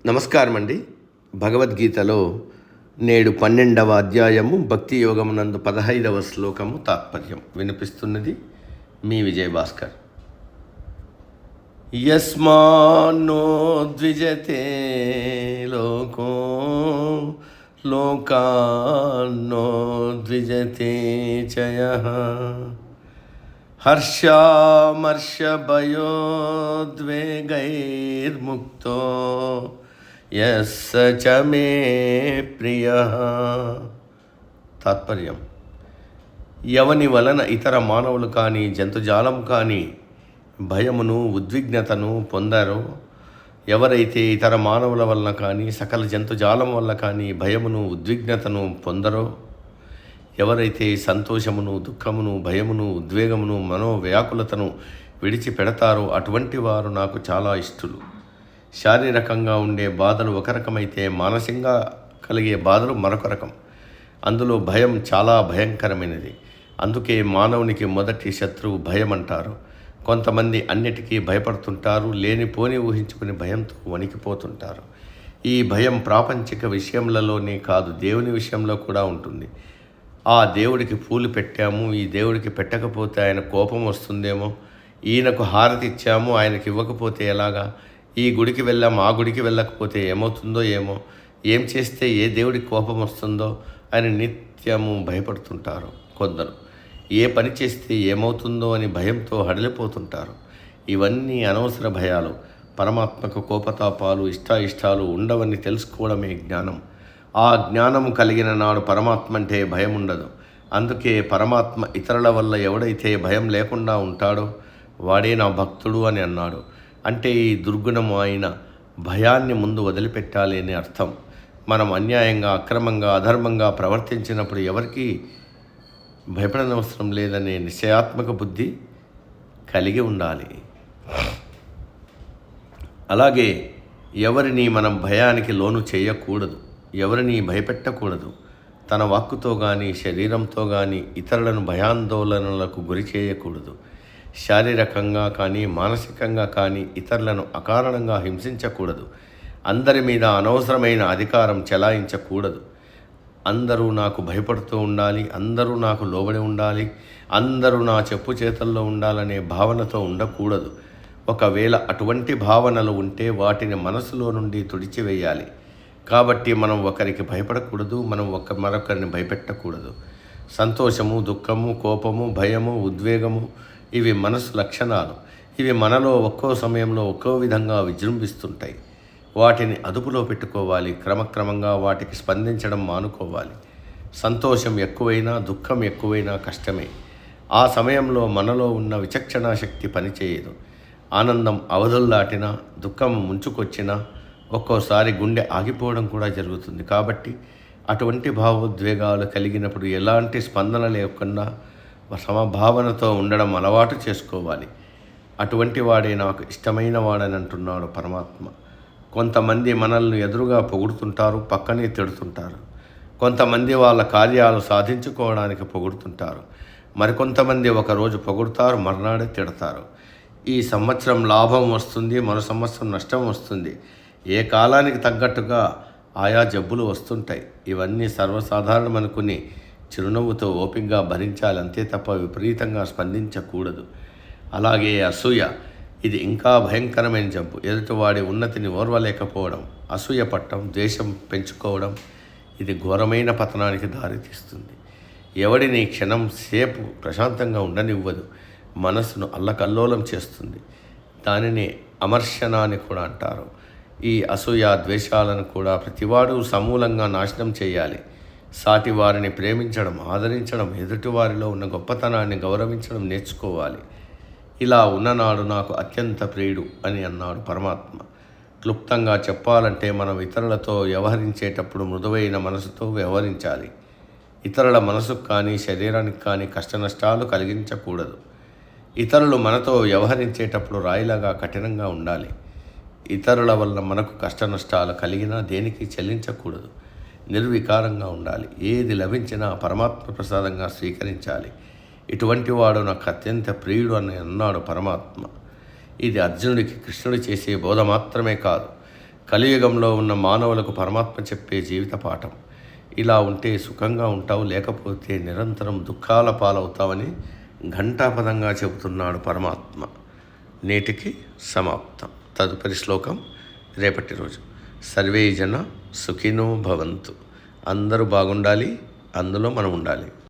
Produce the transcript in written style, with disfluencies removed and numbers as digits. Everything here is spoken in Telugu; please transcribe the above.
నమస్కారం అండి. భగవద్గీతలో నేడు 12వ అధ్యాయము భక్తి యోగమునందు 15వ శ్లోకము తాత్పర్యం వినిపిస్తున్నది మీ విజయభాస్కర్. యస్మాన్నో ద్విజతే లోకో లోకాన్నో ద్విజతే చయః హర్షామర్షభయోద్వేగైర్ముక్తో యస్స చ మే ప్రియః. తాత్పర్యం: ఎవని వలన ఇతర మానవులు కానీ జంతుజాలం కానీ భయమును ఉద్విగ్నతను పొందారో, ఎవరైతే ఇతర మానవుల వలన కానీ సకల జంతుజాలం వల్ల కానీ భయమును ఉద్విగ్నతను పొందరో, ఎవరైతే సంతోషమును దుఃఖమును భయమును ఉద్వేగమును మనోవ్యాకులతను విడిచిపెడతారో అటువంటి వారు నాకు చాలా ఇష్టలు. శారీరకంగా ఉండే బాధలు ఒక రకమైతే మానసికంగా కలిగే బాధలు మరొక రకం. అందులో భయం చాలా భయంకరమైనది. అందుకే మానవునికి మొదటి శత్రువు భయం అంటారు. కొంతమంది అన్నిటికీ భయపడుతుంటారు, లేనిపోని ఊహించుకుని భయంతో వణికిపోతుంటారు. ఈ భయం ప్రాపంచిక విషయములలోనే కాదు, దేవుని విషయంలో కూడా ఉంటుంది. ఆ దేవుడికి పూలు పెట్టాము, ఈ దేవుడికి పెట్టకపోతే ఆయన కోపం వస్తుందేమో, ఈయనకు హారతి ఇచ్చాము, ఆయనకి ఇవ్వకపోతే ఎలాగా, ఈ గుడికి వెళ్ళాము, ఆ గుడికి వెళ్ళకపోతే ఏమవుతుందో ఏమో, ఏం చేస్తే ఏ దేవుడికి కోపం వస్తుందో అని నిత్యము భయపడుతుంటారు. కొందరు ఏ పని చేస్తే ఏమవుతుందో అని భయంతో హడలిపోతుంటారు. ఇవన్నీ అనవసర భయాలు. పరమాత్మకు కోపతాపాలు ఇష్టాయిష్టాలు ఉండవని తెలుసుకోవడమే జ్ఞానం. ఆ జ్ఞానము కలిగిన నాడు పరమాత్మ అంటే భయం ఉండదు. అందుకే పరమాత్మ ఇతరుల వల్ల ఎవడైతే భయం లేకుండా ఉంటాడో వాడే నా భక్తుడు అని అన్నాడు. అంటే ఈ దుర్గుణము అయిన భయాన్ని ముందు వదిలిపెట్టాలి అని అర్థం. మనం అన్యాయంగా అక్రమంగా అధర్మంగా ప్రవర్తించినప్పుడు ఎవరికి భయపడనవసరం లేదనే నిశ్చయాత్మక బుద్ధి కలిగి ఉండాలి. అలాగే ఎవరిని మనం భయానికి లోను చేయకూడదు, ఎవరిని భయపెట్టకూడదు. తన వాక్కుతో కానీ శరీరంతో కానీ ఇతరులను భయాందోళనలకు గురి చేయకూడదు. శారీరకంగా కానీ మానసికంగా కానీ ఇతరులను అకారణంగా హింసించకూడదు. అందరి మీద అనవసరమైన అధికారం చెలాయించకూడదు. అందరూ నాకు భయపడుతూ ఉండాలి, అందరూ నాకు లోబడి ఉండాలి, అందరూ నా చెప్పు చేతల్లో ఉండాలనే భావనతో ఉండకూడదు. ఒకవేళ అటువంటి భావనలు ఉంటే వాటిని మనసులో నుండి తుడిచివేయాలి. కాబట్టి మనం ఒకరికి భయపడకూడదు, మనం మరొకరిని భయపెట్టకూడదు. సంతోషము దుఃఖము కోపము భయము ఉద్వేగము ఇవి మనసు లక్షణాలు. ఇవి మనలో ఒక్కో సమయంలో ఒక్కో విధంగా విజృంభిస్తుంటాయి. వాటిని అదుపులో పెట్టుకోవాలి. క్రమక్రమంగా వాటికి స్పందించడం మానుకోవాలి. సంతోషం ఎక్కువైనా దుఃఖం ఎక్కువైనా కష్టమే. ఆ సమయంలో మనలో ఉన్న విచక్షణా శక్తి పనిచేయదు. ఆనందం అవధులు దాటినా దుఃఖం ముంచుకొచ్చినా ఒక్కోసారి గుండె ఆగిపోవడం కూడా జరుగుతుంది. కాబట్టి అటువంటి భావోద్వేగాలు కలిగినప్పుడు ఎలాంటి స్పందన లేకుండా సమభావనతో ఉండడం అలవాటు చేసుకోవాలి. అటువంటి వాడే నాకు ఇష్టమైన వాడని అంటున్నాడు పరమాత్మ. కొంతమంది మనల్ని ఎదురుగా పొగుడుతుంటారు, పక్కనే తిడుతుంటారు. కొంతమంది వాళ్ళ కార్యాలు సాధించుకోవడానికి పొగుడుతుంటారు. మరికొంతమంది ఒకరోజు పొగుడుతారు, మర్నాడే తిడతారు. ఈ సంవత్సరం లాభం వస్తుంది, మరో సంవత్సరం నష్టం వస్తుంది. ఏ కాలానికి తగ్గట్టుగా ఆయా జబ్బులు వస్తుంటాయి. ఇవన్నీ సర్వసాధారణం అనుకుని చిరునవ్వుతో ఓపికగా భరించాలి, అంతే తప్ప విపరీతంగా స్పందించకూడదు. అలాగే అసూయ, ఇది ఇంకా భయంకరమైన జబ్బు. ఎదుటివాడి ఉన్నతిని ఓర్వలేకపోవడం, అసూయ పట్టడం, ద్వేషం పెంచుకోవడం, ఇది ఘోరమైన పతనానికి దారితీస్తుంది. ఎవడిని క్షణం సేపు ప్రశాంతంగా ఉండనివ్వదు, మనసును అల్లకల్లోలం చేస్తుంది. దానిని అమర్షణ అని కూడా అంటారు. ఈ అసూయ ద్వేషాలను కూడా ప్రతివాడు సమూలంగా నాశనం చేయాలి. సాటి వారిని ప్రేమించడం, ఆదరించడం, ఎదుటివారిలో ఉన్న గొప్పతనాన్ని గౌరవించడం నేర్చుకోవాలి. ఇలా ఉన్ననాడు నాకు అత్యంత ప్రియుడు అని అన్నాడు పరమాత్మ. క్లుప్తంగా చెప్పాలంటే మనం ఇతరులతో వ్యవహరించేటప్పుడు మృదువైన మనసుతో వ్యవహరించాలి. ఇతరుల మనసుకు కానీ శరీరానికి కానీ కష్టనష్టాలు కలిగించకూడదు. ఇతరులు మనతో వ్యవహరించేటప్పుడు రాయిలాగా కఠినంగా ఉండాలి. ఇతరుల వల్ల మనకు కష్టనష్టాలు కలిగినా దేనికి చెల్లించకూడదు. నిర్వికారంగా ఉండాలి. ఏది లభించినా పరమాత్మ ప్రసాదంగా స్వీకరించాలి. ఇటువంటి వాడు నాకు అత్యంత ప్రియుడు అని అన్నాడు పరమాత్మ. ఇది అర్జునుడికి కృష్ణుడు చేసే బోధ మాత్రమే కాదు, కలియుగంలో ఉన్న మానవులకు పరమాత్మ చెప్పే జీవిత పాఠం. ఇలా ఉంటే సుఖంగా ఉంటావు, లేకపోతే నిరంతరం దుఃఖాల పాలవుతావని ఘంటాపదంగా చెబుతున్నాడు పరమాత్మ. నేటికి సమాప్తం. తదుపరి శ్లోకం రేపటి రోజు. సర్వే జన సుఖినో భవంతు. అందరూ బాగుండాలి, అందులో మనం ఉండాలి.